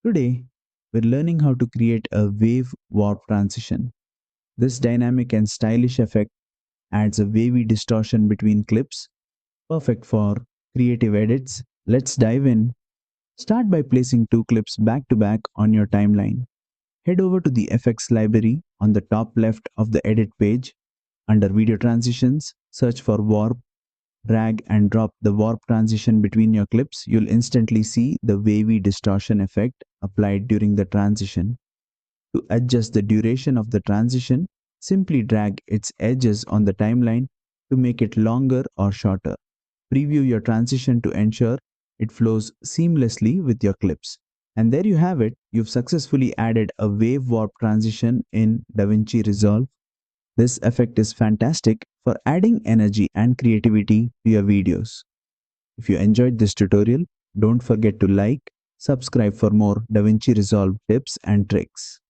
Today, we're learning how to create a wave warp transition. This dynamic and stylish effect adds a wavy distortion between clips, perfect for creative edits. Let's dive in. Start by placing two clips back to back on your timeline. Head over to the effects library on the top left of the edit page. Under video transitions, search for warp, drag and drop the warp transition between your clips. You'll instantly see the wavy distortion effect applied during the transition. To adjust the duration of the transition, simply drag its edges on the timeline to make it longer or shorter. Preview your transition to ensure it flows seamlessly with your clips. And there you have it. You've successfully added a wave warp transition in DaVinci Resolve. This effect is fantastic for adding energy and creativity to your videos. If you enjoyed this tutorial, don't forget to like, subscribe for more DaVinci Resolve tips and tricks.